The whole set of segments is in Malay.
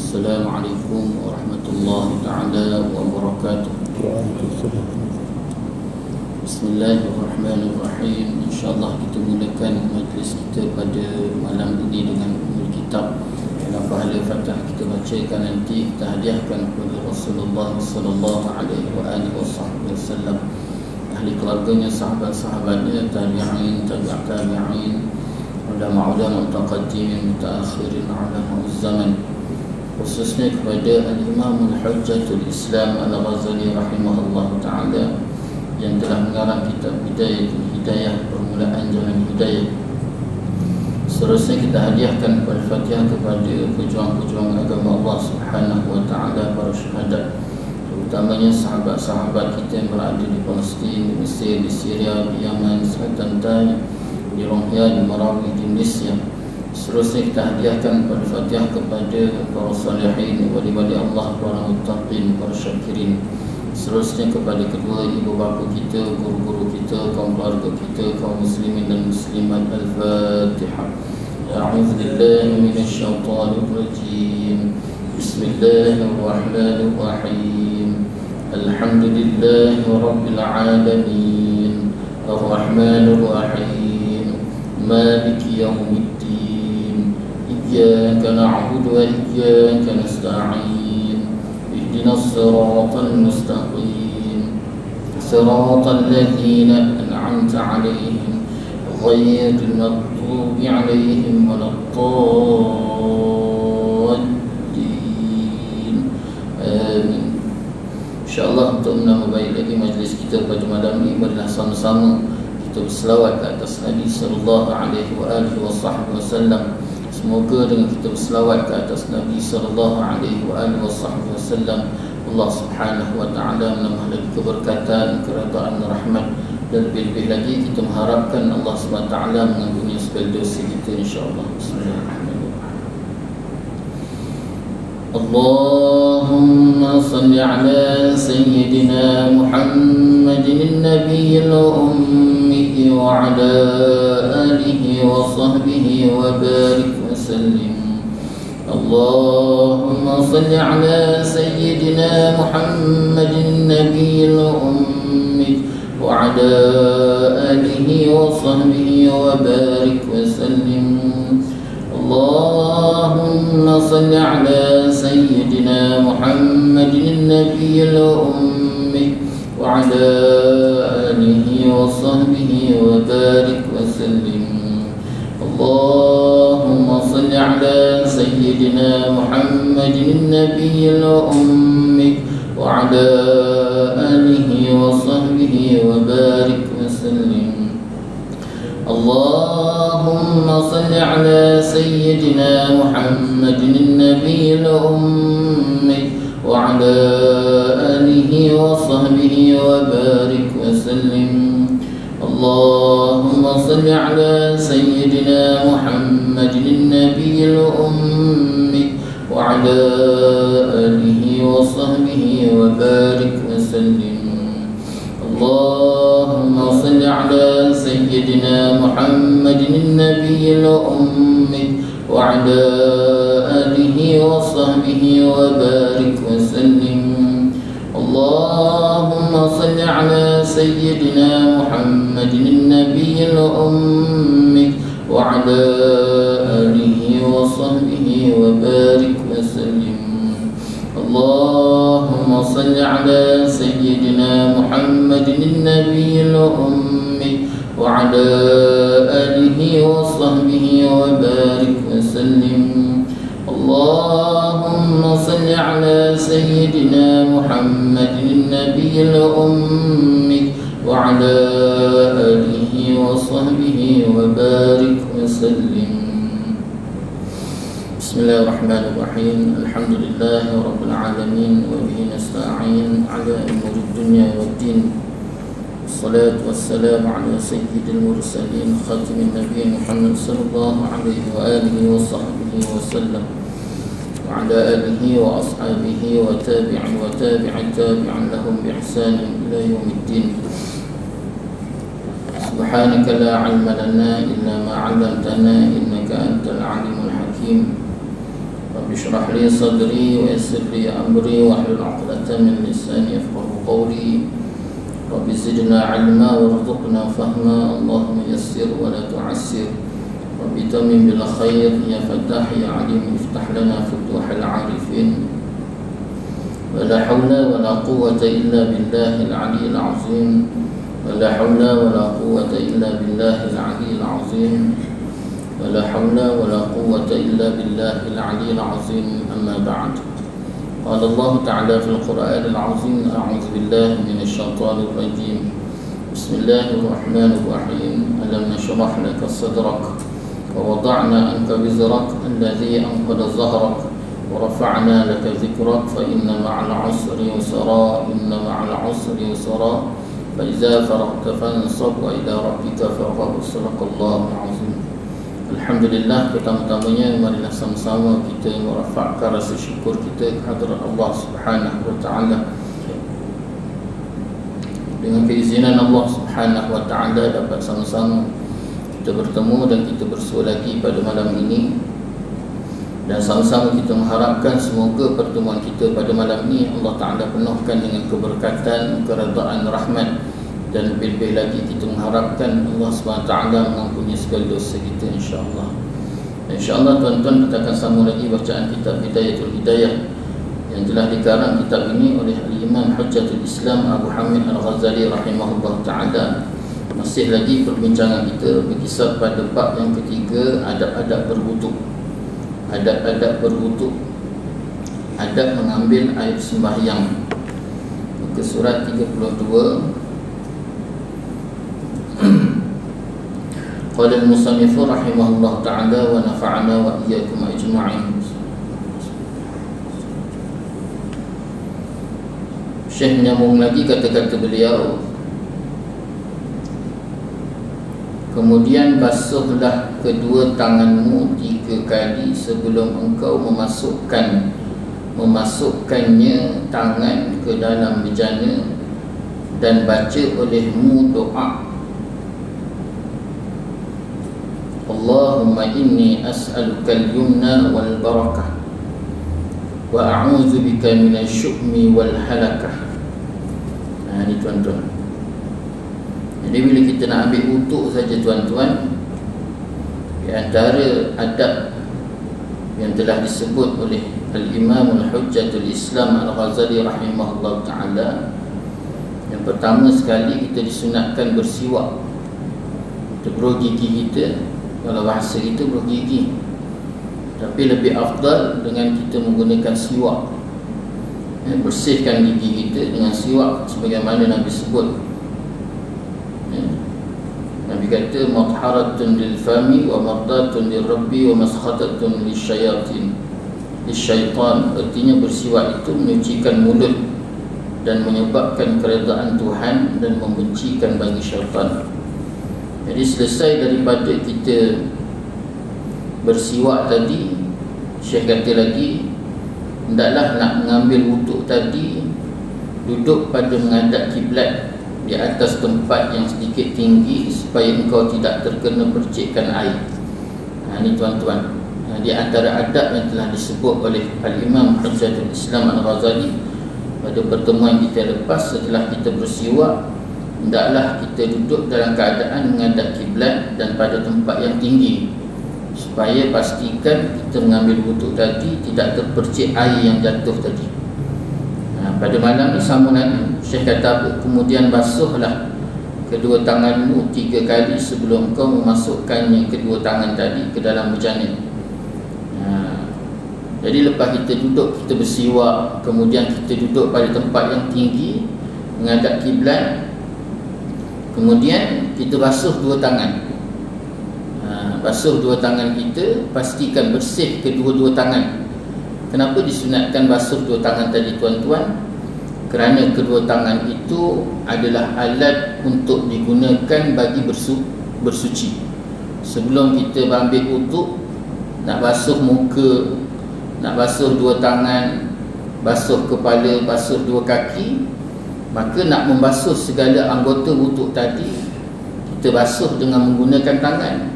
Assalamualaikum warahmatullahi ta'ala wabarakatuh. Bismillahirrahmanirrahim. InsyaAllah kita mulakan majlis kita pada malam ini dengan umul kitab. Dalam pahala Fatah kita bacakan nanti, kita hadiahkan kepada Rasulullah sallallahu alaihi wasallam, ahli keluarganya, sahabat-sahabatnya, tabi'in, tabi'in, ulama-ulama mutaqaddimin, mutaakhirin, ulama zaman, khususnya kepada Al-Imam Al-Hujjatul Islam Al-Ghazali rahimahullah ta'ala yang telah mengarang kitab Bidayatul Hidayah, permulaan jalan hidayah. Seterusnya kita hadiahkan Al-Fatihah kepada pejuang-pejuang agama Allah subhanahu wa ta'ala, para syuhada, terutamanya sahabat-sahabat kita yang berada di Palestin, di Mesir, di Syria, di Yaman, Selatan Tay, di Rohia, di Marawi, di Malaysia. Seterusnya kita hadiahkan Al-Fatihah kepada para salihin, wali-wali Allah, para muttaqin, para syakirin. Seterusnya kepada kedua ibu bapa kita, guru-guru kita, kaum keluarga kita, kaum muslimin dan muslimat. Al-Fatihah. A'udzu billahi minasyaitonir rajim. Bismillahirrahmanirrahim. Alhamdulillahi rabbil alamin. Ar-Rahmanir Rahim. Maliki yaumiddin. إياك نعبد وإياك نستعين اهدنا الصراط المستقيم صراط الذين أنعمت عليهم غير المغضوب عليهم ولا الضالين آمين. InsyaAllah untuk menambah baik lagi majlis kita pada malam ini, marilah sama-sama kita berselawat ke atas Nabi sallallahu alaihi wasallam. Semoga dengan kita berselawat ke atas Nabi sallallahu alaihi wasallam, Allah subhanahu wa ta'ala menambah lagi keberkatan, keredaan, rahmat, dan lebih-lebih lagi kita mengharapkan Allah subhanahu wa ta'ala mengampuni segala dosa kita, insyaAllah. Bismillahirrahmanirrahim. Allahumma salli ala Sayyidina Muhammadin Nabiyil Ummi wa ala alihi wa sahbihi wa barik وسلم. اللهم صل على سيدنا محمد النبي الأمي وعلى آله وصحبه وبارك وسلم. اللهم صل على سيدنا محمد النبي الأمي وعلى آله وصحبه وبارك وسلم. اللهم صل على سيدنا محمد النبي الأمي وعلى آله وصحبه وبارك وسلم. اللهم صل على سيدنا محمد النبي الأمي وعلى آله وصحبه وبارك وسلم. اللهم صل على سيدنا محمد النبي الأمي وعلى آله وصحبه وبارك وسلم. اللهم صل على سيدنا محمد النبي الأمي وعلى آله وصحبه وبارك وسلم. اللهم صل على سيدنا محمد النبي الأمي وعلى آله وصحبه وبارك وسلم. اللهم صل على سيدنا محمد النبي الأمي وعلى آله وصحبه وبارك وسلم. اللهم صل على سيدنا محمد النبي الأمي وعلى آله وصحبه وبارك وسلم. بسم الله الرحمن الرحيم. الحمد لله رب العالمين وبه نستعين على أمور الدنيا والدين. الصلاة والسلام على سيد المرسلين خاتم النبي محمد صلى الله عليه وآله وصحبه وسلم وعلى آله وأصحابه وتابع لهم بإحسان إلى يوم الدين. سبحانك لا علم لنا إلا ما علمتنا إنك أنت العليم الحكيم. رب اشرح لي صدري ويسر لي أمري واحلل عقدة من لساني يفقهوا قولي رب زدنا علما وارزقنا فهما اللهم يسر ولا تعسر رب تمم بالخير يا فتاح يا عليم افتح لنا فتوح العارفين ولا حول ولا قوة إلا بالله العلي العظيم ولا حول ولا قوة إلا بالله العلي العظيم ولا حول ولا قوة إلا بالله العلي العظيم أما بعد قال الله تعالى في القرآن العظيم أعوذ بالله من الشيطان الرجيم بسم الله الرحمن الرحيم ألم نشرح لك صدرك ووضعنا عنك وزرك الذي أنقض ظهرك ورفعنا لك ذكرك فإن مع العسر يسرا إن مع العسر يسرا فإذا فرغت فانصب وإلى ربك فارغب صدق الله العظيم. Alhamdulillah, pertama-tamanya marilah sama-sama kita merafakkan rasa syukur kita kehadrat Allah Subhanahu wa taala. Dengan keizinan Allah Subhanahu wa taala dapat sama-sama kita bertemu dan kita bersua lagi pada malam ini. Dan sama-sama kita mengharapkan semoga pertemuan kita pada malam ini Allah Ta'ala penuhkan dengan keberkatan, keredaan, rahmat. Dan lebih-lebih lagi kita mengharapkan Allah SWT mengampuni segala dosa kita insyaAllah. InsyaAllah tuan-tuan, kita akan sambung lagi bacaan kitab Bidayatul Hidayah yang telah dikarang kitab ini oleh Al-Imam Hujjatul Islam Abu Hamid Al-Ghazali rahimahullah ta'ala. Masih lagi perbincangan kita berkisar pada bab yang ketiga, adab-adab berwuduk. Adab-adab berwuduk, adab mengambil air sembahyang. Muka surat 32. Qala al-musannif rahimahullah ta'ala wa nafa'ana wa iyyakum ajma'in. Syekh menyambung lagi kata-kata beliau, kemudian basuhlah kedua tanganmu 3 kali sebelum engkau memasukkannya tangan ke dalam bejana dan baca olehmu doa Allahumma inni as'aluka al-yumna wal barakah wa a'udzu bika minasy-syu'mi wal halakah. Nah, ini tuan-tuan. Jadi bila kita nak ambil wuduk saja tuan-tuan, di antara adab yang telah disebut oleh Al-Imam Al-Hujjatul Islam Al-Ghazali rahimahullah ta'ala, yang pertama sekali kita disunatkan bersiwak. Kita beruh gigi kita, kalau bahasa kita beruh gigi, tapi lebih afdal dengan kita menggunakan siwak. Bersihkan gigi kita dengan siwak sebagaimana Nabi sebut. Nabi kata matharatun lil fami wa mardatun lir rabbi wa maskhatatun lisyayatin lisyaitan. Artinya bersiwak itu menyucikan mulut dan menyebabkan keredaan Tuhan dan membencikan bagi syaitan. Jadi selesai daripada kita bersiwak tadi, Syekh kata lagi, hendaklah nak mengambil wuduk tadi duduk pada menghadap kiblat di atas tempat yang sedikit tinggi supaya engkau tidak terkena percikan air. Ini tuan-tuan, di antara adab yang telah disebut oleh Al-Imam Hujjatul Islam Al-Ghazali pada pertemuan kita lepas. Setelah kita bersiwak, hendaklah kita duduk dalam keadaan menghadap kiblat dan pada tempat yang tinggi supaya pastikan kita mengambil wuduk tadi tidak terpercik air yang jatuh tadi. Pada malam ni sama lagi Syekh kata apa? Kemudian basuhlah kedua tanganmu 3 kali sebelum kau memasukkannya kedua tangan tadi ke dalam bejana. Jadi lepas kita duduk, kita bersiwak, kemudian kita duduk pada tempat yang tinggi menghadap kiblat, kemudian kita basuh 2 tangan. Basuh 2 tangan kita, pastikan bersih kedua-dua tangan. Kenapa disunatkan basuh 2 tangan tadi tuan-tuan? Kerana kedua tangan itu adalah alat untuk digunakan bagi bersuci. Sebelum kita ambil wuduk, nak basuh muka, nak basuh 2 tangan, basuh kepala, basuh 2 kaki, maka nak membasuh segala anggota wuduk tadi, kita basuh dengan menggunakan tangan.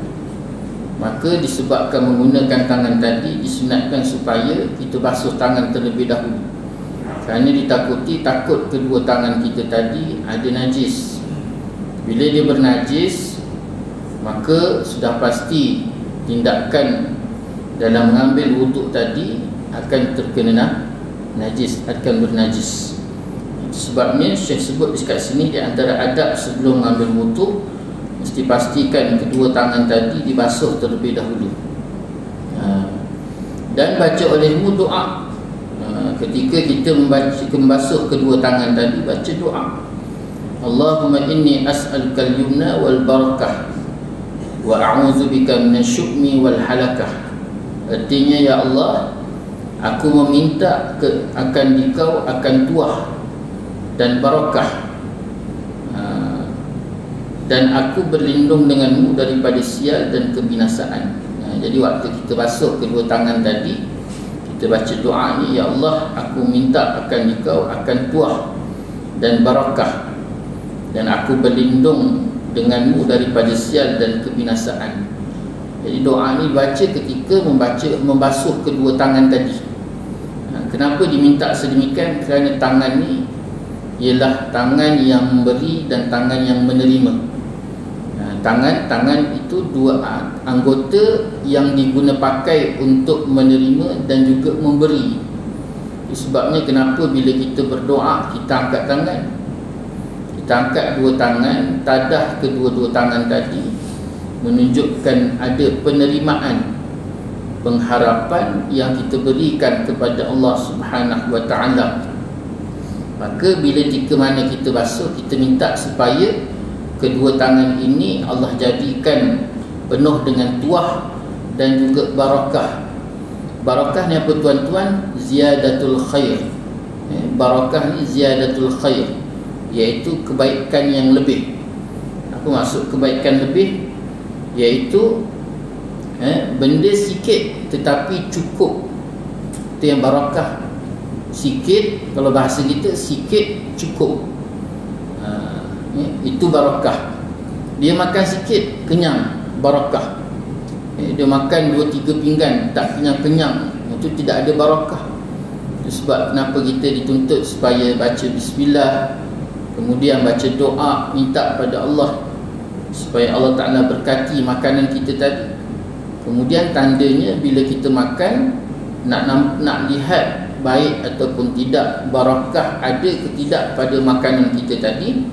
maka disebabkan menggunakan tangan tadi disunatkan supaya kita basuh tangan terlebih dahulu, kerana takut kedua tangan kita tadi ada najis. Bila dia bernajis, maka sudah pasti tindakan dalam mengambil wuduk tadi akan terkena najis, akan bernajis. Sebabnya Syekh sebut di sini, di antara adab sebelum mengambil wuduk, mesti pastikan kedua tangan tadi dibasuh terlebih dahulu. Dan baca olehmu doa. Ketika kita membasuh kedua tangan tadi, baca doa. Allahumma inni as'aluka al-yumna wal barakah wa a'udzu bika minasyu'mi wal halakah. Artinya, ya Allah, aku meminta akan Dikau akan tuah dan barakah, dan aku berlindung denganmu daripada sial dan kebinasaan. Jadi waktu kita basuh kedua tangan tadi, kita baca doa ni, ya Allah, aku minta akan Dikau akan tuah dan barakah, dan aku berlindung denganmu daripada sial dan kebinasaan. Jadi doa ni baca ketika membasuh kedua tangan tadi. Kenapa diminta sedemikian? Kerana tangan ni ialah tangan yang memberi dan tangan yang menerima. Tangan itu dua anggota yang diguna pakai untuk menerima dan juga memberi. Sebabnya kenapa bila kita berdoa, kita angkat tangan, kita angkat dua tangan, tadah kedua-dua tangan tadi menunjukkan ada penerimaan, pengharapan yang kita berikan kepada Allah Subhanahu wa ta'ala. Maka bila jika mana kita basuh, kita minta supaya kedua tangan ini Allah jadikan penuh dengan tuah dan juga barakah. Barakah ni apa tuan-tuan? Ziyadatul khair. Barakah ni ziyadatul khair, iaitu kebaikan yang lebih. Apa maksud kebaikan lebih? Iaitu benda sikit tetapi cukup. Itu yang barakah. Sikit, kalau bahasa kita, sikit cukup. Itu barakah. Dia makan sikit, kenyang, barakah. Dia makan 2-3 pinggan, tak kenyang-kenyang, itu tidak ada barakah. Itu sebab kenapa kita dituntut supaya baca bismillah, kemudian baca doa, minta pada Allah supaya Allah Ta'ala berkati makanan kita tadi. Kemudian tandanya bila kita makan, nak lihat baik ataupun tidak, barakah ada ke tidak pada makanan kita tadi,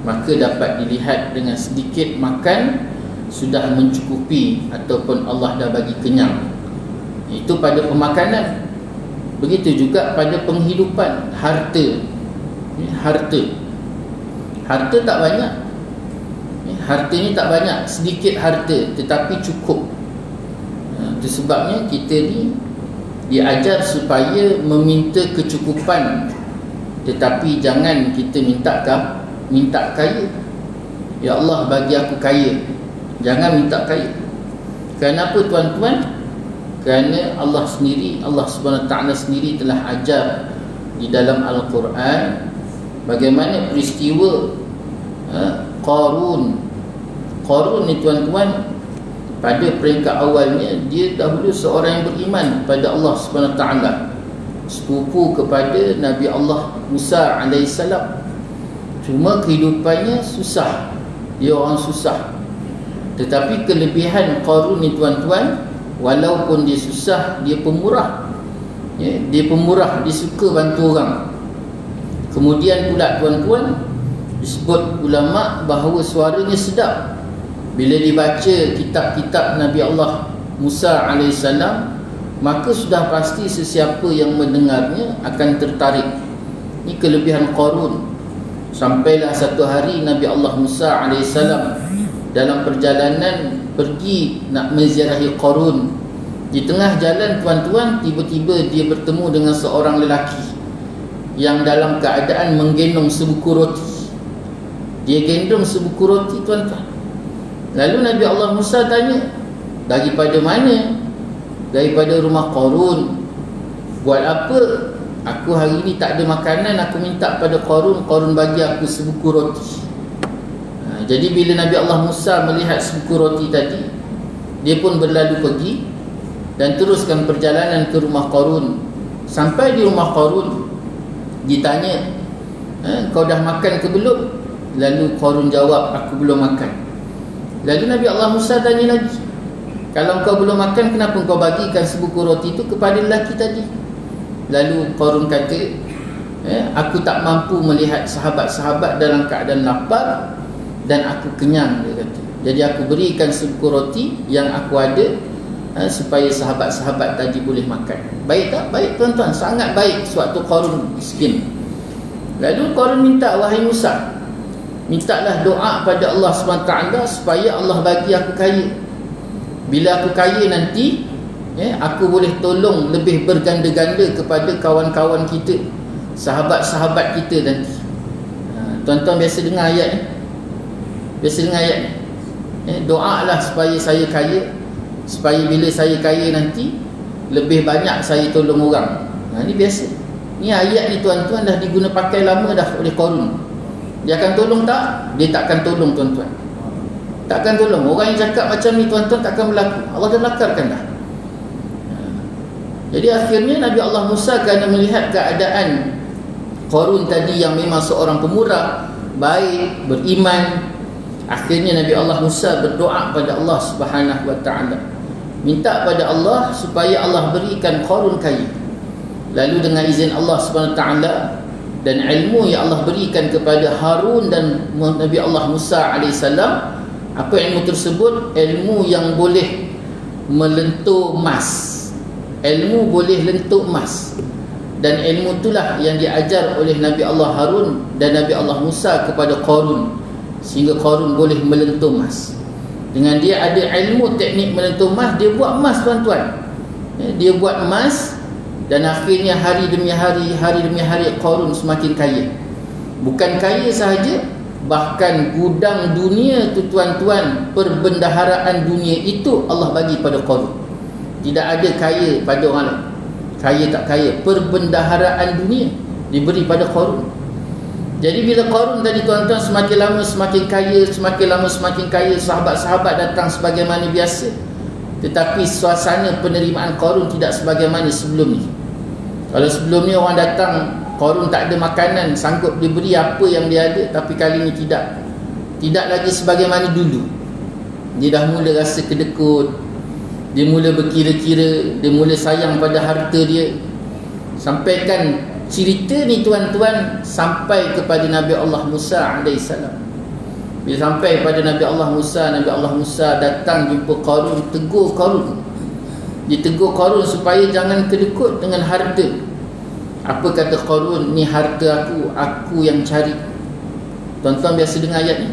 maka dapat dilihat dengan sedikit makan sudah mencukupi ataupun Allah dah bagi kenyang. Itu pada pemakanan. Begitu juga pada penghidupan. Harta tak banyak. Harta ni tak banyak, sedikit harta tetapi cukup. Itu sebabnya kita ni diajar supaya meminta kecukupan, tetapi jangan kita minta kaya. Ya Allah, bagi aku kaya. Jangan minta kaya. Kenapa tuan-tuan? Kerana Allah sendiri, Allah Subhanahu Wa Taala sendiri telah ajar di dalam Al-Quran bagaimana peristiwa Qarun ni tuan-tuan. Pada peringkat awalnya, dia dahulu seorang yang beriman pada Allah Subhanahu Wa Taala, sepupu kepada Nabi Allah Musa alaihissalam. Cuma kehidupannya susah, dia orang susah. Tetapi kelebihan Qarun ni tuan-tuan, walaupun dia susah, dia pemurah. Dia pemurah, dia suka bantu orang. Kemudian pula tuan-tuan, disebut ulama bahawa suaranya sedap. Bila dibaca kitab-kitab Nabi Allah Musa alaihissalam, maka sudah pasti sesiapa yang mendengarnya akan tertarik. Ini kelebihan Qarun. Sampailah satu hari Nabi Allah Musa alaihissalam dalam perjalanan pergi nak menziarahi Qarun. Di tengah jalan tuan-tuan, tiba-tiba dia bertemu dengan seorang lelaki yang dalam keadaan menggendong sebuku roti. Dia gendong sebuku roti tuan-tuan. Lalu Nabi Allah Musa tanya, daripada mana? Daripada rumah Qarun. Buat apa? Aku hari ni tak ada makanan, aku minta pada Qarun, Qarun bagi aku sebuku roti. Jadi bila Nabi Allah Musa melihat sebuku roti tadi, Dia pun berlalu pergi dan teruskan perjalanan ke rumah Qarun. Sampai di rumah Qarun, ditanya, kau dah makan ke belum? Lalu Qarun jawab, aku belum makan. Lalu Nabi Allah Musa tanya lagi, kalau kau belum makan, kenapa kau bagikan sebuku roti itu kepada lelaki tadi? Lalu Qarun kata, aku tak mampu melihat sahabat-sahabat dalam keadaan lapar dan aku kenyang, dia kata. Jadi aku berikan sebuku roti yang aku ada, supaya sahabat-sahabat tadi boleh makan. Baik tak? Baik tuan-tuan, sangat baik sewaktu Qarun miskin. Lalu Qarun minta, wahai Musa, mintalah doa pada Allah SWT supaya Allah bagi aku kaya. Bila aku kaya nanti, aku boleh tolong lebih berganda-ganda kepada kawan-kawan kita, sahabat-sahabat kita nanti. Tuan-tuan biasa dengar ayat ni? Biasa dengar ayat ni? Doalah supaya saya kaya, supaya bila saya kaya nanti lebih banyak saya tolong orang. Ni biasa. Ni ayat ni tuan-tuan dah diguna pakai lama dah oleh Qarun. Dia akan tolong tak? Dia takkan tolong tuan-tuan. Takkan tolong. Orang yang cakap macam ni tuan-tuan takkan berlaku. Allah dah lakarkan dah. Jadi akhirnya Nabi Allah Musa kerana melihat keadaan Qarun tadi yang memang seorang pemurah, baik, beriman, akhirnya Nabi Allah Musa berdoa pada Allah Subhanahu wa taala, minta pada Allah supaya Allah berikan Qarun kaya. Lalu dengan izin Allah Subhanahu wa taala dan ilmu yang Allah berikan kepada Harun dan Nabi Allah Musa alaihissalam, apa ilmu tersebut? Ilmu yang boleh melentur emas. Ilmu boleh lentur emas. Dan ilmu itulah yang diajar oleh Nabi Allah Harun dan Nabi Allah Musa kepada Qarun, sehingga Qarun boleh melentur emas. Dengan dia ada ilmu teknik melentur emas, dia buat emas tuan-tuan. Dia buat emas dan akhirnya hari demi hari Qarun semakin kaya. Bukan kaya sahaja, bahkan gudang dunia tu tuan-tuan, perbendaharaan dunia itu Allah bagi pada Qarun. Tidak ada kaya pada orang lain. Kaya tak kaya, perbendaharaan dunia diberi pada Qarun. Jadi bila Qarun tadi tuan-tuan semakin lama semakin kaya, semakin lama semakin kaya, sahabat-sahabat datang sebagaimana biasa. Tetapi suasana penerimaan Qarun tidak sebagaimana sebelum ni. Kalau sebelum ni orang datang, Qarun tak ada makanan, sanggup diberi apa yang dia ada. Tapi kali ni tidak. Tidak lagi sebagaimana dulu. Dia dah mula rasa kedekut, dia mula berkira-kira, dia mula sayang pada harta dia. Sampaikan cerita ni tuan-tuan sampai kepada Nabi Allah Musa alaihissalam. Bila sampai pada Nabi Allah Musa datang jumpa Qarun, tegur Qarun. Dia tegur Qarun supaya jangan kedekut dengan harta. Apa kata Qarun? Ni harta aku yang cari. Tuan-tuan biasa dengar ayat ni?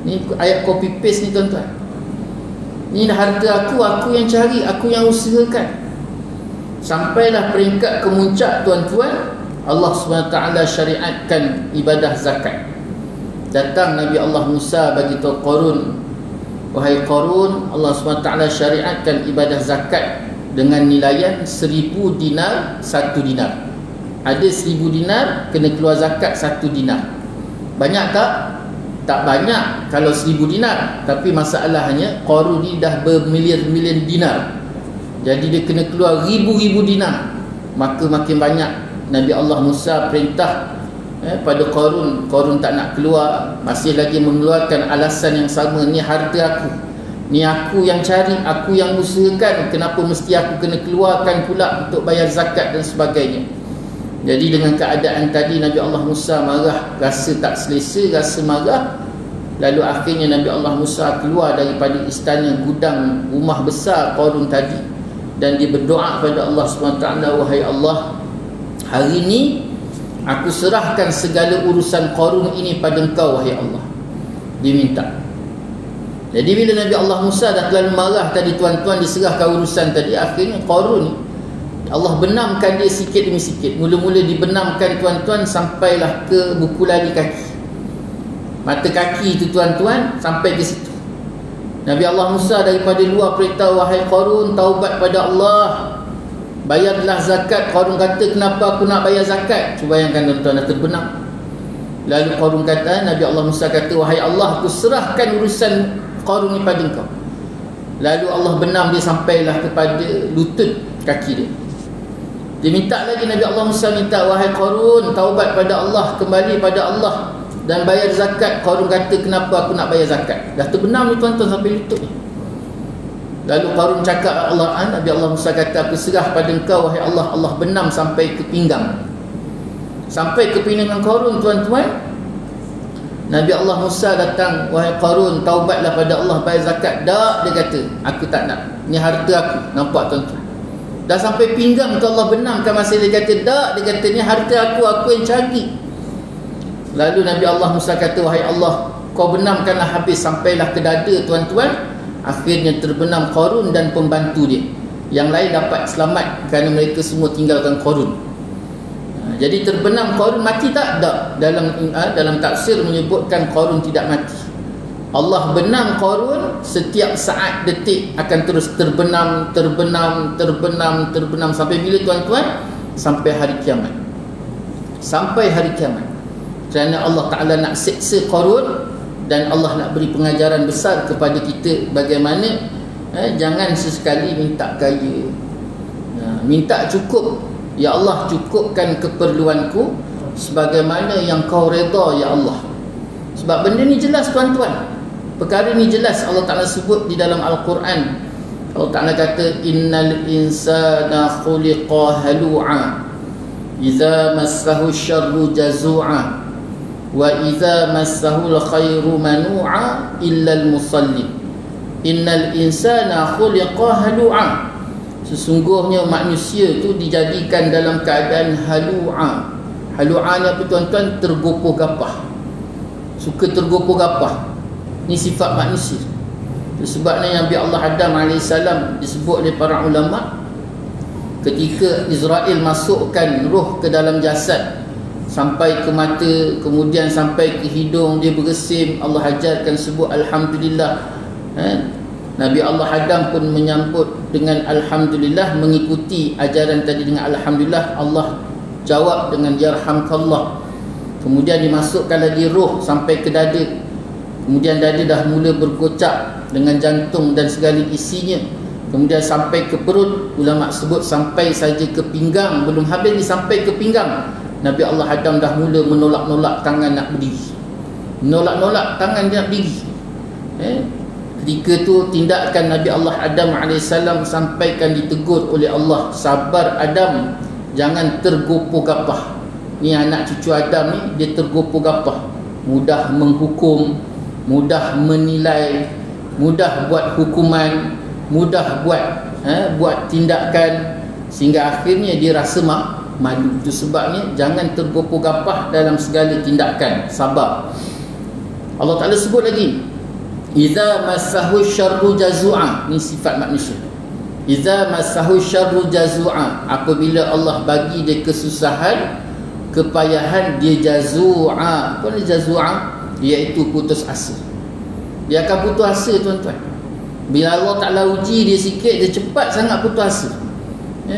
Ni ayat copy paste ni tuan-tuan. Ni harta aku yang cari, aku yang usahakan. Sampailah peringkat kemuncak tuan-tuan, Allah SWT syariatkan ibadah zakat. Datang Nabi Allah Musa bagi tahu Qarun, wahai Qarun, Allah SWT syariatkan ibadah zakat dengan nilaian 1000 dinar 1 dinar. Ada 1000 dinar, kena keluar zakat 1 dinar. Banyak tak? Tak banyak kalau 1000 dinar. Tapi masalahnya Qarun ni dah bermilion-milion dinar. Jadi dia kena keluar ribu-ribu dinar. Maka makin banyak. Nabi Allah Musa perintah pada Qarun. Qarun tak nak keluar, masih lagi mengeluarkan alasan yang sama. Ni harta aku, ni aku yang cari, aku yang usahakan, kenapa mesti aku kena keluarkan pula untuk bayar zakat dan sebagainya. Jadi dengan keadaan tadi Nabi Allah Musa marah, rasa tak selesa, rasa marah. Lalu akhirnya Nabi Allah Musa keluar daripada istana gudang rumah besar Qarun tadi, dan dia berdoa pada Allah SWT, wahai Allah, hari ini aku serahkan segala urusan Qarun ini pada engkau, wahai Allah. Dia minta. Jadi bila Nabi Allah Musa dah terlalu marah tadi tuan-tuan, diserahkan urusan tadi, akhirnya Qarun, Allah benamkan dia sikit demi sikit. Mula-mula dibenamkan tuan-tuan sampailah ke buku lari kaki, mata kaki itu tuan-tuan, sampai ke situ. Nabi Allah Musa daripada luar perintah, wahai Qarun, taubat pada Allah, bayarlah zakat. Qarun kata, kenapa aku nak bayar zakat? Cuba bayangkan tuan-tuan, dah terbenam. Lalu Qarun kata, Nabi Allah Musa kata, wahai Allah, aku serahkan urusan Qarun ni pada engkau. Lalu Allah benam dia sampailah kepada lutut kaki dia. Dia minta lagi, Nabi Allah Musa minta, wahai Qarun, taubat pada Allah, kembali pada Allah dan bayar zakat. Qarun kata, kenapa aku nak bayar zakat? Dah terbenam ni tuan-tuan sampai lutut ni. Lalu Qarun cakap Nabi Allah Musa kata, aku serah pada engkau wahai Allah. Allah benam sampai ke pinggang. Sampai ke pinggang Qarun tuan-tuan. Nabi Allah Musa datang, wahai Qarun, taubatlah pada Allah, bayar zakat. Tak, dia kata, aku tak nak, ni harta aku. Nampak tuan-tuan, dah sampai pinggang tu Allah benamkan. Masih dia kata tak, dia kata ni harta aku yang cari. Lalu Nabi Allah Musa kata, wahai Allah, kau benamkanlah habis sampailah ke dada tuan-tuan. Akhirnya terbenam Qarun dan pembantu dia. Yang lain dapat selamat kerana mereka semua tinggalkan Qarun. Jadi terbenam Qarun, mati tak? Tak. Dalam tafsir menyebutkan Qarun tidak mati. Allah benam Qarun, setiap saat detik akan terus terbenam sampai bila tuan-tuan? Sampai hari kiamat. Sampai hari kiamat. Kerana Allah Ta'ala nak seksa Qarun, dan Allah nak beri pengajaran besar kepada kita bagaimana jangan sesekali minta kaya. Minta cukup. Ya Allah, cukupkan keperluanku sebagaimana yang kau reda ya Allah. Sebab benda ni jelas tuan-tuan. Perkara ni jelas Allah Ta'ala sebut di dalam Al-Quran. Allah Ta'ala kata, innal insana khuliqa halu'a idza massahu syarru jazu'a wa idza massahu khairu manu'a illal musallin. Innal insana khuliqa halu'a. Sesungguhnya manusia tu dijadikan dalam keadaan halu'a. Halu'a ni apa tuan-tuan? Tergopoh gapah. Suka tergopoh gapah. Ni sifat manusia. Sebabnya Nabi Allah Adam AS disebut oleh para ulama, ketika Israel masukkan roh ke dalam jasad sampai ke mata, kemudian sampai ke hidung, dia bergesim, Allah ajarkan sebut Alhamdulillah. Nabi Allah Adam pun menyambut dengan Alhamdulillah, mengikuti ajaran tadi dengan Alhamdulillah. Allah jawab dengan Yarhamkallah. Kemudian dimasukkan lagi roh sampai ke dada. Kemudian dada dah mula berkocak dengan jantung dan segala isinya. Kemudian sampai ke perut. Ulama sebut sampai saja ke pinggang. Belum habis ni sampai ke pinggang, Nabi Allah Adam dah mula menolak-nolak tangan nak berdiri. Menolak-nolak tangan dia nak berdiri. Ketika tu tindakan Nabi Allah Adam AS sampaikan ditegur oleh Allah, sabar Adam, jangan tergopoh gapah. Ni anak cucu Adam ni, dia tergopoh gapah, mudah menghukum, mudah menilai, mudah buat hukuman, mudah buat tindakan, sehingga akhirnya dia rasa malu. Itu sebabnya jangan tergopoh gapah dalam segala tindakan, sabar. Allah Ta'ala sebut lagi, idza massahu syarru jazu'a. Ni sifat manusia. Idza massahu syarru jazu'a. Apabila Allah bagi dia kesusahan, kepayahan, dia jazu'a. Apa ni jazu'a? Iaitu putus asa. Dia akan putus asa tuan-tuan. Bila Allah Ta'ala uji dia sikit, dia cepat sangat putus asa.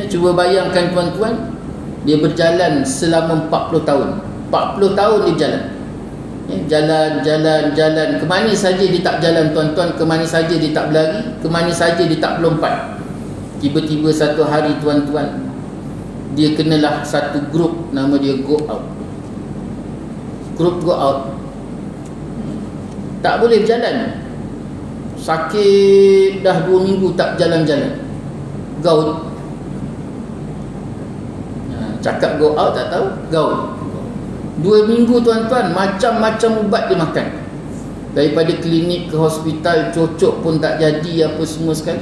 Cuba bayangkan tuan-tuan, dia berjalan selama 40 tahun. 40 tahun dia berjalan. Jalan. Kemana saja dia tak jalan tuan-tuan, kemana saja dia tak berlari, kemana saja dia tak melompat. Tiba-tiba satu hari tuan-tuan, dia kenalah satu grup, nama dia Go Out. Grup Go Out. Tak boleh berjalan. Sakit dah 2 minggu tak jalan-jalan. Gout. Cakap go out tak tahu? Gout. 2 minggu tuan-tuan, macam-macam ubat dia makan. Daripada klinik ke hospital, cocok pun tak jadi apa semua sekali.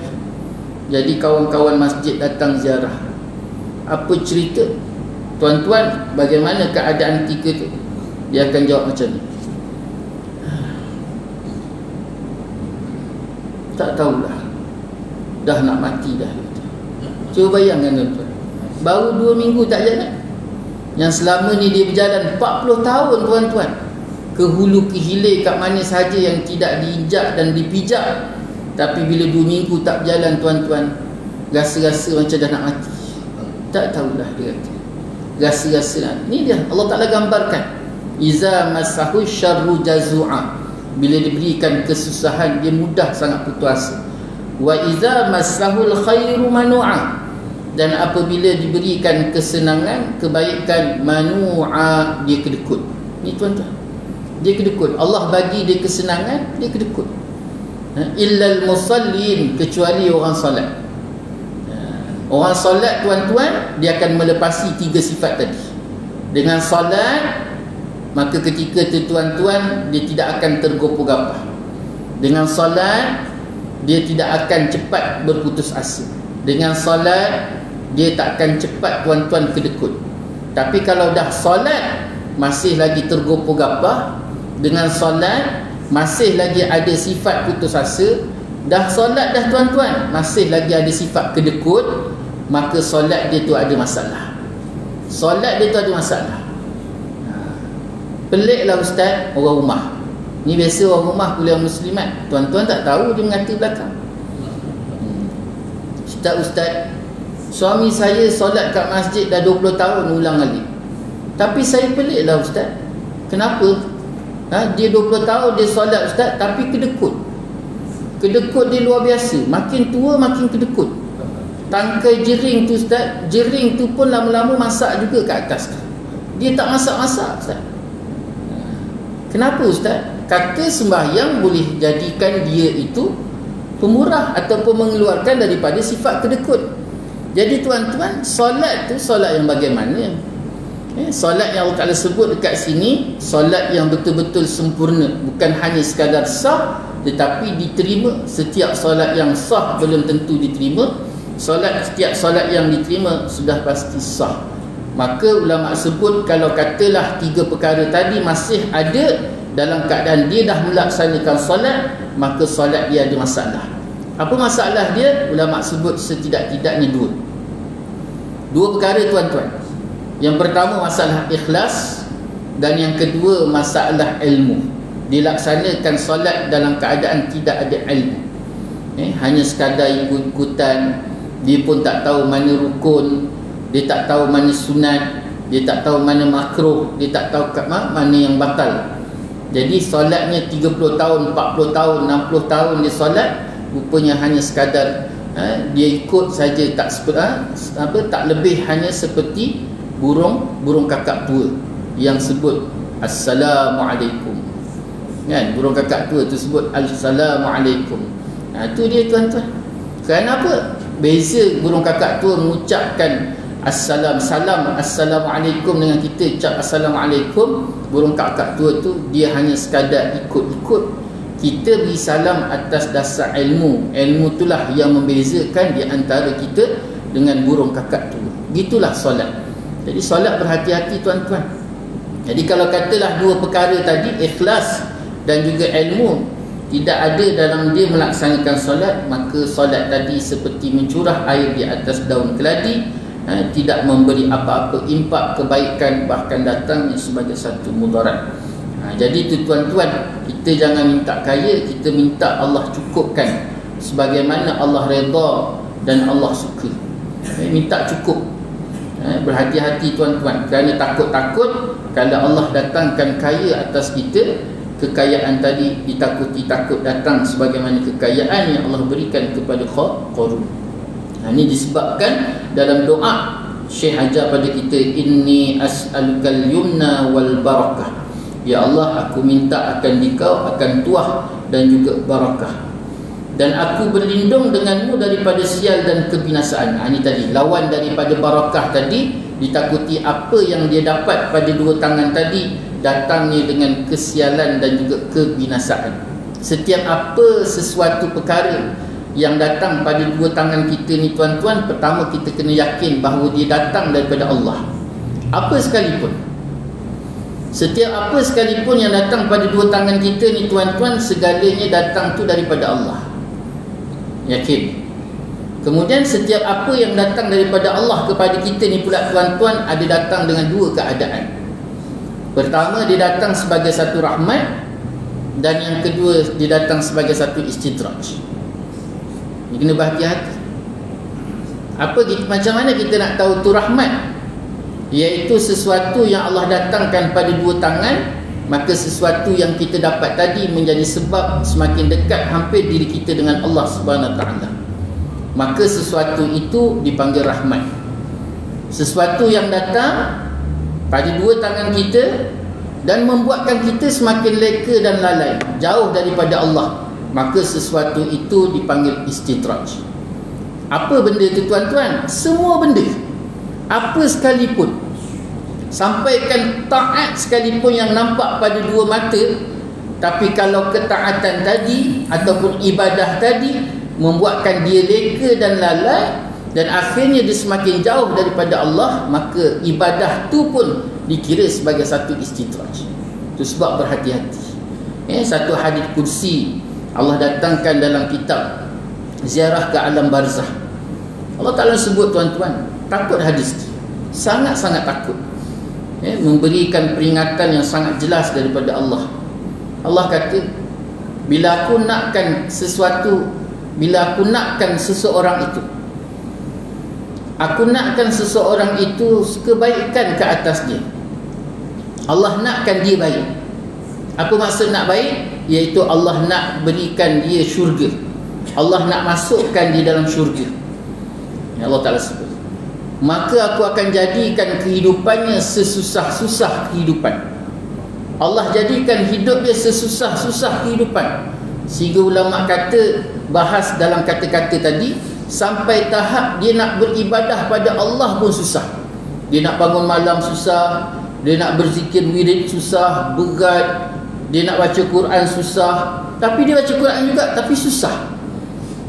Jadi kawan-kawan masjid datang ziarah. Apa cerita? Tuan-tuan, bagaimana keadaan kita tu? Dia akan jawab macam ni, tak tahulah, dah nak mati dah. Cuba bayangkan tuan-tuan, baru 2 minggu tak jalan. Yang selama ni dia berjalan 40 tahun tuan-tuan, ke hulu ke hilir, kat mana saja yang tidak diinjak dan dipijak. Tapi bila 2 minggu tak berjalan tuan-tuan, rasa-rasa macam dah nak mati. Tak tahulah dia kata, rasa-rasa nak. Ni dia Allah Ta'ala gambarkan, iza massahu syarru jazu'a. Bila diberikan kesusahan, dia mudah sangat putus asa. Wa iza massahul khairu manu'a, dan apabila diberikan kesenangan, kebaikan, manu'a, dia kedekut. Ni tuan-tuan, dia kedekut. Allah bagi dia kesenangan, dia kedekut. Illal musallin, kecuali orang solat. Orang solat tuan-tuan, dia akan melepasi 3 sifat tadi. Dengan solat, maka ketika tu tuan-tuan, dia tidak akan tergopoh-gapah. Dengan solat, dia tidak akan cepat berputus asa. Dengan solat, dia tak akan cepat tuan-tuan kedekut. Tapi kalau dah solat masih lagi tergopoh-gapah, dengan solat masih lagi ada sifat putus asa, dah solat dah tuan-tuan masih lagi ada sifat kedekut, maka solat dia tu ada masalah. Solat dia tu ada masalah. Peliklah ustaz orang rumah. Ni biasa orang rumah kuliah muslimat, tuan-tuan tak tahu dia mengata belakang. Ustaz, suami saya solat kat masjid dah 20 tahun ulang alik. Tapi saya peliklah ustaz. Kenapa? Dia 20 tahun dia solat ustaz, tapi kedekut. Kedekut dia luar biasa. Makin tua makin kedekut. Tangkai jering tu ustaz, jering tu pun lama-lama masak juga kat atas. Dia tak masak-masak ustaz. Kenapa ustaz? Kata sembahyang boleh jadikan dia itu pemurah ataupun mengeluarkan daripada sifat kedekut. Jadi tuan-tuan, solat tu solat yang bagaimana? Solat yang Allah Ta'ala sebut dekat sini, solat yang betul-betul sempurna, bukan hanya sekadar sah, tetapi diterima. Setiap solat yang sah belum tentu diterima. Setiap solat yang diterima sudah pasti sah. Maka ulama sebut, kalau katalah 3 perkara tadi masih ada dalam keadaan dia dah melaksanakan solat, maka solat dia ada masalah. Apa masalah dia? Ulama sebut setidak-tidaknya 2 perkara tuan-tuan. Yang pertama masalah ikhlas, dan yang kedua masalah ilmu. Dilaksanakan solat dalam keadaan tidak ada ilmu, hanya sekadar ikut-ikutan. Dia pun tak tahu mana rukun, dia tak tahu mana sunat, dia tak tahu mana makruh, dia tak tahu mana yang batal. Jadi solatnya 30 tahun, 40 tahun, 60 tahun dia solat, rupanya hanya sekadar dia ikut saja, tak lebih hanya seperti burung kakak tua yang sebut Assalamualaikum. Kan, burung kakak tua tu sebut Assalamualaikum. Tu dia tuan-tuan. Kerana apa? Beza burung kakak tua mengucapkan Assalamualaikum dengan kita ucap Assalamualaikum. Burung kakak tua tu dia hanya sekadar ikut-ikut. Kita beri salam atas dasar ilmu. Ilmu itulah yang membezakan di antara kita dengan burung kakak tua. Gitulah solat. Jadi solat berhati-hati tuan-tuan. Jadi kalau katalah 2 perkara tadi, ikhlas dan juga ilmu, tidak ada dalam dia melaksanakan solat, maka solat tadi seperti mencurah air di atas daun keladi, tidak memberi apa-apa impak kebaikan, bahkan datangnya sebagai satu mudarat. Jadi itu tuan-tuan, kita jangan minta kaya, kita minta Allah cukupkan sebagaimana Allah redha dan Allah suka. Minta cukup. Berhati-hati tuan-tuan, kerana takut-takut kalau Allah datangkan kaya atas kita, kekayaan tadi ditakuti takut datang sebagaimana kekayaan yang Allah berikan kepada Qarun. Ini disebabkan dalam doa Syekh ajar pada kita, inni as'alukal yumna wal barakah. Ya Allah, aku minta akan dikau akan tuah dan juga barakah. Dan aku berlindung denganmu daripada sial dan kebinasaan. Ini tadi lawan daripada barakah tadi, ditakuti apa yang dia dapat pada 2 tangan tadi, datangnya dengan kesialan dan juga kebinasaan. Setiap apa sesuatu perkara yang datang pada 2 tangan kita ni tuan-tuan, pertama kita kena yakin bahawa dia datang daripada Allah. Apa sekalipun, setiap apa sekalipun yang datang pada 2 tangan kita ni tuan-tuan, segalanya datang tu daripada Allah. Yakin. Kemudian setiap apa yang datang daripada Allah kepada kita ni pula tuan-tuan, ada datang dengan 2 keadaan. Pertama, dia datang sebagai satu rahmat, dan yang kedua, dia datang sebagai satu istidraj. Ini kena berhati-hati. Macam mana kita nak tahu tu rahmat? Iaitu sesuatu yang Allah datangkan pada 2 tangan, maka sesuatu yang kita dapat tadi menjadi sebab semakin dekat hampir diri kita dengan Allah Subhanahu Wa Taala. Maka sesuatu itu dipanggil rahmat. Sesuatu yang datang pada dua tangan kita dan membuatkan kita semakin leka dan lalai, jauh daripada Allah, maka sesuatu itu dipanggil istidraj. Apa benda itu tuan-tuan? Semua benda, apa sekalipun, sampaikan taat sekalipun yang nampak pada dua mata, tapi kalau ketaatan tadi ataupun ibadah tadi membuatkan dia leka dan lalai dan akhirnya dia semakin jauh daripada Allah, maka ibadah tu pun dikira sebagai satu istidraj. Itu sebab berhati-hati. Satu hadis kursi Allah datangkan dalam kitab Ziarah ke Alam Barzah. Allah Ta'ala sebut tuan-tuan, takut hadis tu, sangat-sangat takut, memberikan peringatan yang sangat jelas daripada Allah. Allah kata, bila aku nakkan sesuatu, bila aku nakkan seseorang itu, aku nakkan seseorang itu kebaikan ke atas dia. Allah nakkan dia baik. Apa maksud nak baik? Iaitu Allah nak berikan dia syurga, Allah nak masukkan dia dalam syurga. Allah Ta'ala sebut, maka aku akan jadikan kehidupannya sesusah-susah kehidupan. Allah jadikan hidup dia sesusah-susah kehidupan, sehingga ulama kata, bahas dalam kata-kata tadi, sampai tahap dia nak beribadah pada Allah pun susah. Dia nak bangun malam susah, dia nak berzikir wirid susah, berat. Dia nak baca Quran susah, tapi dia baca Quran juga tapi susah.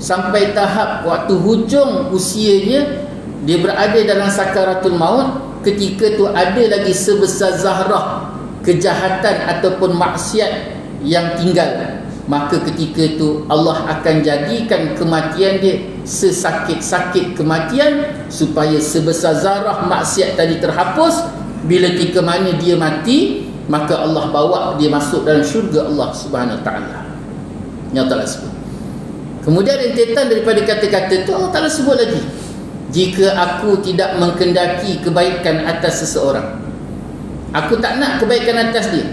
Sampai tahap waktu hujung usianya, dia berada dalam sakaratul maut, ketika tu ada lagi sebesar zarah kejahatan ataupun maksiat yang tinggal. Maka ketika itu Allah akan jadikan kematian dia sesakit-sakit kematian, supaya sebesar zarah maksiat tadi terhapus. Bila ketika mana dia mati, maka Allah bawa dia masuk dalam syurga Allah Subhanahu Wa Taala. Yang Allah sebut. Kemudian rentetan daripada kata-kata itu Allah Ta'ala sebut lagi, jika aku tidak mengkendaki kebaikan atas seseorang, aku tak nak kebaikan atas dia.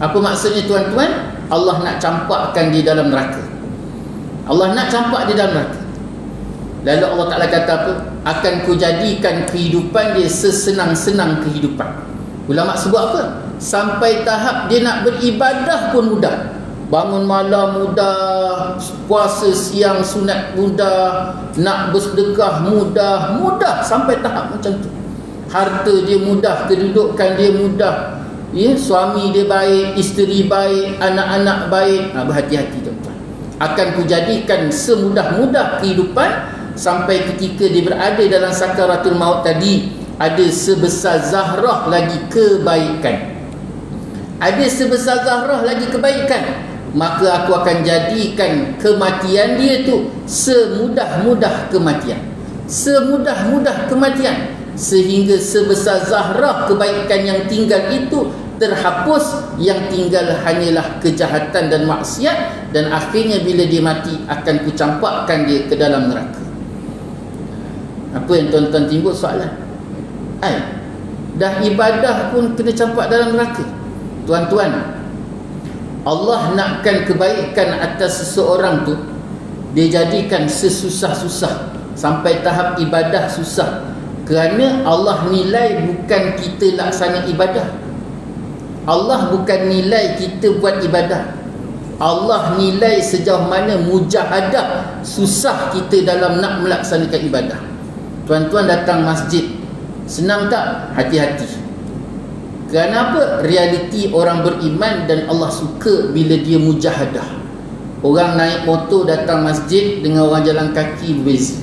Apa maksudnya tuan-tuan? Allah nak campakkan di dalam neraka. Allah nak campak di dalam neraka. Lalu Allah Ta'ala kata apa? Akan kujadikan kehidupan dia sesenang-senang kehidupan. Ulama sebut apa? Sampai tahap dia nak beribadah pun mudah. Bangun malam mudah, puasa siang sunat mudah, nak bersedekah mudah, sampai tahap macam tu. Harta dia mudah, kedudukan dia mudah, suami dia baik, isteri baik, anak-anak baik. Berhati-hati tuan-tuan. Akan kujadikan semudah-mudah kehidupan, sampai ketika dia berada dalam sakaratul maut tadi, ada sebesar zarah lagi kebaikan. Ada sebesar zarah lagi kebaikan, maka aku akan jadikan kematian dia tu semudah-mudah kematian. Semudah-mudah kematian, sehingga sebesar zarah kebaikan yang tinggal itu terhapus. Yang tinggal hanyalah kejahatan dan maksiat, dan akhirnya bila dia mati akan kucampakkan dia ke dalam neraka. Apa yang tuan-tuan timbul soalan? Dah ibadah pun kena campak dalam neraka. Tuan-tuan, Allah nakkan kebaikan atas seseorang tu, dia jadikan sesusah-susah, sampai tahap ibadah susah. Kerana Allah nilai bukan kita laksana ibadah, Allah bukan nilai kita buat ibadah, Allah nilai sejauh mana mujahadah susah kita dalam nak melaksanakan ibadah. Tuan-tuan datang masjid, senang tak? Hati-hati. Kerana apa? Realiti orang beriman dan Allah suka bila dia mujahadah. Orang naik motor datang masjid dengan orang jalan kaki berbeza.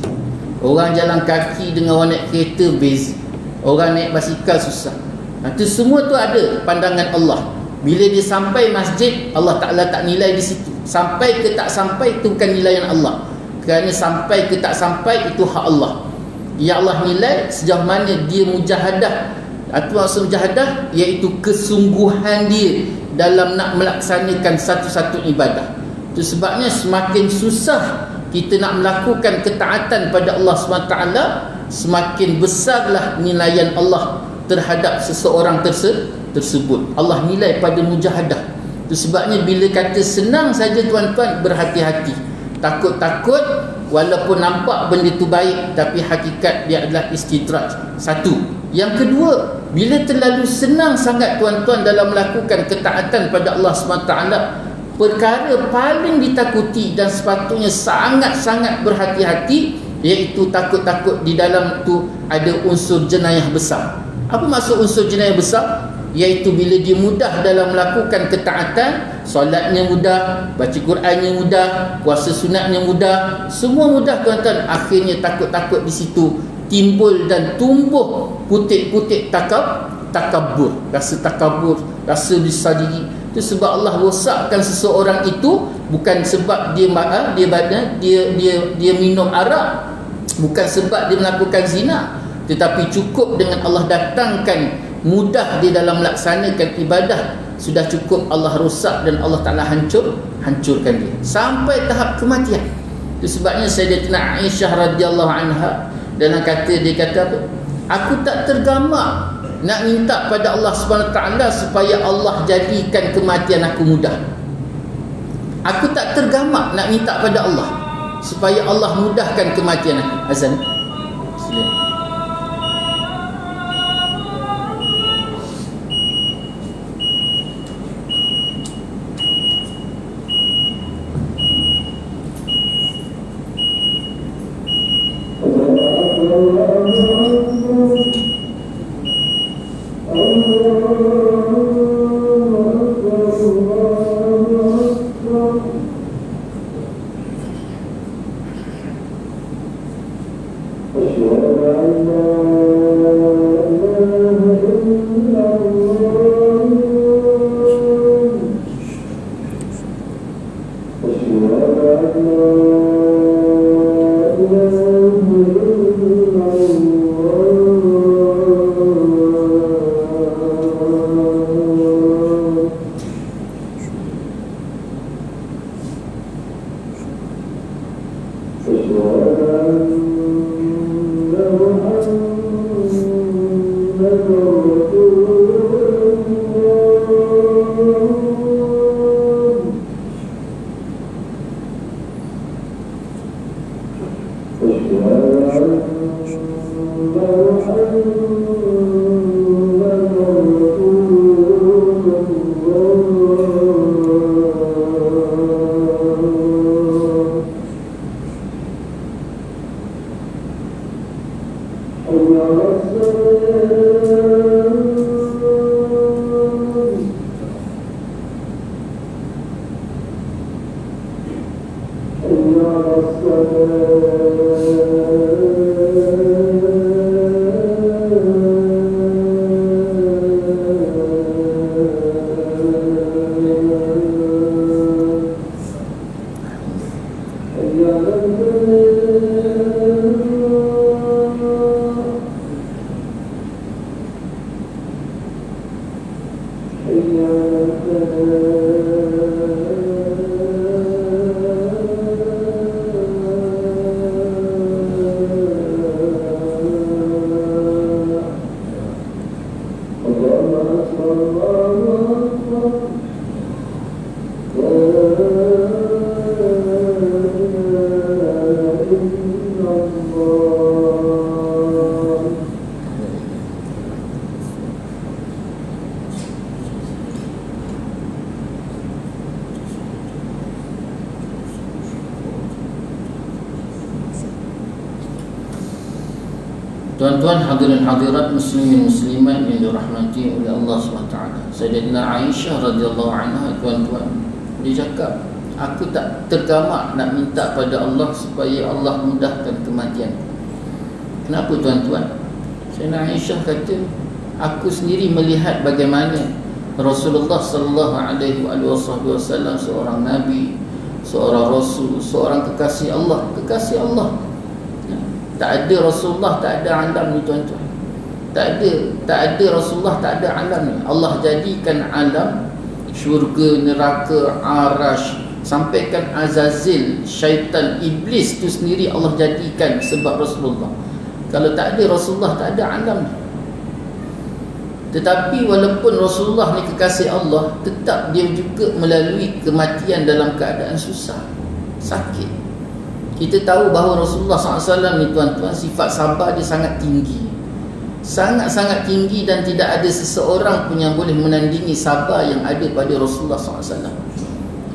Orang jalan kaki dengan orang naik kereta berbeza. Orang naik basikal susah. Itu semua tu ada pandangan Allah. Bila dia sampai masjid, Allah Ta'ala tak nilai di situ. Sampai ke tak sampai itu bukan nilaian Allah. Kerana sampai ke tak sampai itu hak Allah. Ya Allah nilai sejauh mana dia mujahadah. Itu maksud mujahadah, iaitu kesungguhan dia dalam nak melaksanakan satu-satu ibadah. Itu sebabnya semakin susah kita nak melakukan ketaatan pada Allah SWT, semakin besarlah nilaian Allah terhadap seseorang tersebut. Allah nilai pada mujahadah. Itu sebabnya bila kata senang saja tuan-tuan, berhati-hati. Takut-takut walaupun nampak benda itu baik, tapi hakikat dia adalah istidraj. Satu. Yang kedua, bila terlalu senang sangat tuan-tuan dalam melakukan ketaatan pada Allah SWT, perkara paling ditakuti dan sepatutnya sangat-sangat berhati-hati, iaitu takut-takut di dalam tu ada unsur jenayah besar. Apa maksud unsur jenayah besar? Iaitu bila dia mudah dalam melakukan ketaatan, solatnya mudah, baca Qurannya mudah, puasa sunatnya mudah, semua mudah tuan-tuan. Akhirnya takut-takut di situ timbul dan tumbuh putik-putik takabur, rasa takabur, rasa besar diri. Itu sebab Allah rosakkan seseorang itu bukan sebab dia minum arak, bukan sebab dia melakukan zina, tetapi cukup dengan Allah datangkan mudah di dalam melaksanakan ibadah, sudah cukup Allah rosak dan Allah Ta'ala hancurkan dia sampai tahap kematian. Itu sebabnya Sayyidatina Aisyah radhiyallahu anha dalam dia kata apa? Aku tak tergamak nak minta pada Allah SWT supaya Allah jadikan kematian aku mudah. Aku tak tergamak nak minta pada Allah supaya Allah mudahkan kematian aku. Azan. Silakan. Tuan-tuan hadirin hadirat muslimin muslimat yang dirahmati oleh Allah SWT. Sayyidatina Aisyah radhiyallahu anha tuan-tuan, dia cakap, aku tak tergamak nak minta pada Allah supaya Allah mudahkan kematian. Kenapa tuan-tuan? Sayyidatina Aisyah kata, aku sendiri melihat bagaimana Rasulullah sallallahu alaihi wasallam seorang nabi, seorang rasul, seorang kekasih Allah, Tak ada Rasulullah, tak ada alam ni tuan-tuan. Tak ada Rasulullah, tak ada alam ni. Allah jadikan alam, syurga, neraka, arash, sampaikan Azazil, syaitan, iblis tu sendiri Allah jadikan sebab Rasulullah. Kalau tak ada Rasulullah, tak ada alam ni. Tetapi walaupun Rasulullah ni kekasih Allah, tetap dia juga melalui kematian dalam keadaan susah, sakit. Kita tahu bahawa Rasulullah SAW ni tuan-tuan, sifat sabar dia sangat tinggi, sangat-sangat tinggi, dan tidak ada seseorang pun yang boleh menandingi sabar yang ada pada Rasulullah SAW.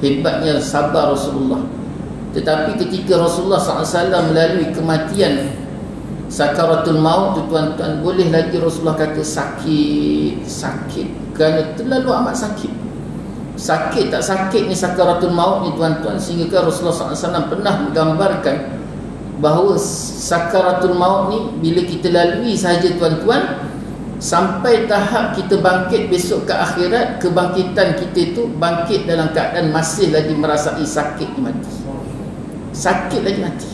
Hebatnya sabar Rasulullah. Tetapi ketika Rasulullah SAW melalui kematian, sakaratul maut tu tuan-tuan, boleh lagi Rasulullah kata sakit, kerana terlalu amat sakit. Sakit tak sakit ni sakaratul maut ni tuan-tuan, sehingga Rasulullah SAW pernah menggambarkan bahawa sakaratul maut ni bila kita lalui sahaja tuan-tuan, sampai tahap kita bangkit besok ke akhirat, kebangkitan kita tu bangkit dalam keadaan masih lagi merasai sakit mati, sakit lagi mati.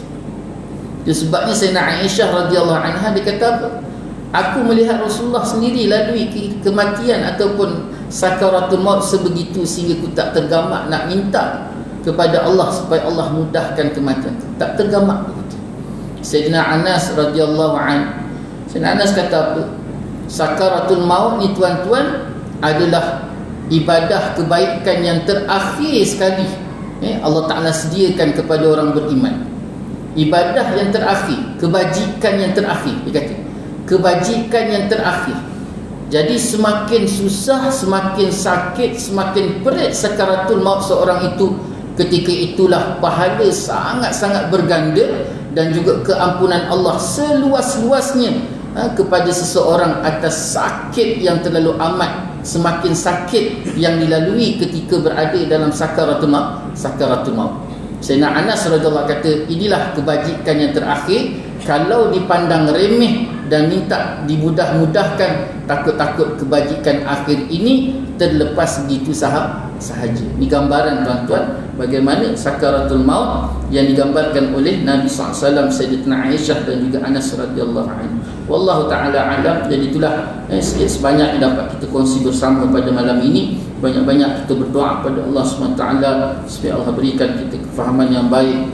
Itu sebabnya Sayyidina Aisyah radhiyallahu anha dia kata apa? Aku melihat Rasulullah sendiri lalui kematian ataupun sakaratul maut sebegitu, sehingga aku tak tergamak nak minta kepada Allah supaya Allah mudahkan kematian. Tak tergamak begitu. Sayyidina Anas radhiyallahu anhu, Sayyidina Anas kata apa? Sakaratul maut ni tuan-tuan adalah ibadah kebaikan yang terakhir sekali Allah Ta'ala sediakan kepada orang beriman. Ibadah yang terakhir, kebajikan yang terakhir. Dia kata kebajikan yang terakhir. Jadi semakin susah, semakin sakit, semakin perit sakaratul maut seorang itu, ketika itulah pahala sangat-sangat berganda dan juga keampunan Allah seluas-luasnya kepada seseorang atas sakit yang terlalu amat. Semakin sakit yang dilalui ketika berada dalam sakaratul maut. Sayyidina Anas radhiyallahu kata, inilah kebajikan yang terakhir. Kalau dipandang remeh dan minta dimudah-mudahkan, takut-takut kebajikan akhir ini terlepas begitu sahaja. Ini gambaran tuan-tuan bagaimana sakaratul maut yang digambarkan oleh Nabi SAW, Sayyidatina Aisyah dan juga Anas radhiyallahu anhu. Wallahu ta'ala alam. Jadi itulah sikit sebanyak yang dapat kita kongsi bersama pada malam ini. Banyak-banyak kita berdoa pada Allah SWT supaya Allah berikan kita kefahaman yang baik,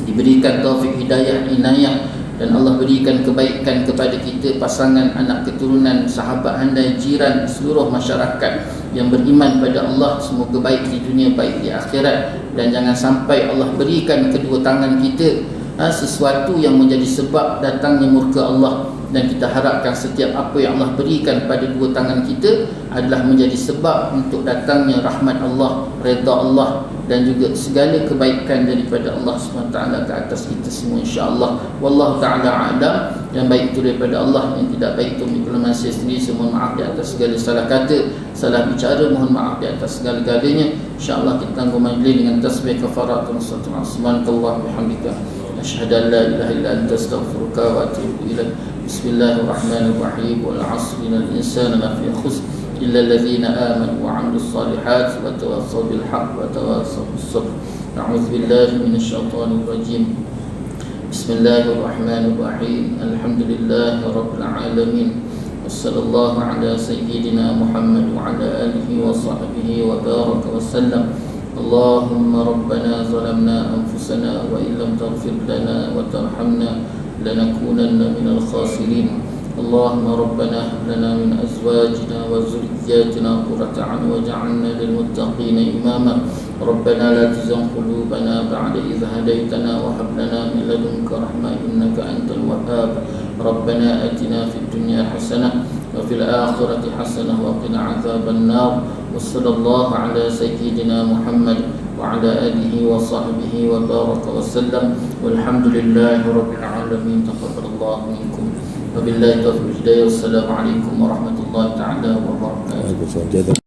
diberikan taufik hidayah inayah, dan Allah berikan kebaikan kepada kita, pasangan, anak keturunan, sahabat handai, jiran, seluruh masyarakat yang beriman pada Allah. Semoga baik di dunia, baik di akhirat. Dan jangan sampai Allah berikan kedua tangan kita sesuatu yang menjadi sebab datangnya murka Allah. Dan kita harapkan setiap apa yang Allah berikan pada dua tangan kita adalah menjadi sebab untuk datangnya rahmat Allah, redha Allah, dan juga segala kebaikan daripada Allah SWT ke atas kita semua, insya-Allah. Wallahu ta'ala a'lam. Yang baik itu daripada Allah, yang tidak baik itu milik manusia sendiri. Mohon maaf di atas segala salah kata, salah bicara, mohon maaf di atas segala-galanya. Insya-Allah kita tangguh majlis dengan tasbih kafaratun salatu subhanakallah bihamdika asyhadu an la ilaha illa anta astaghfiruka wa atubu ilaik. Bismillahirrahmanirrahim. Wal 'asri innal insana lafi khusr illa alladhina amanu wa 'amilus salihati wa tawassaw bil haqq wa tawassaw bis sabr. A'udzu billahi minasy syaithanir rajim. Bismillahirrahmanirrahim. Alhamdulillahi rabbil alamin. Wassallallahu ala sayyidina Muhammad wa ala alihi wa sahbihi wa baraka wa sallam. Allahumma rabbana zalamna anfusana wa illam taghfir lana wa tarhamna lanakunanna minal khasirin. Allahumma rabbana hab lana min azwajina wa dhurriyyatina qurrata a'yun waj'alna lil muttaqina imama. Rabbana la tuzigh qulubana ba'da idh hadaytana wa hab lana min ladunka rahmah innaka antal wahhab. Rabbana atina fid dunya hasanah wa fil akhirati hasanah wa qina adzaban nar. Wassallallahu ala sayyidina Muhammad wa ala alihi wa sahbihi wa baraka wa sallam. Walhamdulillahi rabbil alamin. Taqabbalallahu minkum. Wabillahi taufiq hidayah. Wassalamualaikum warahmatullahi taala wabarakatuh.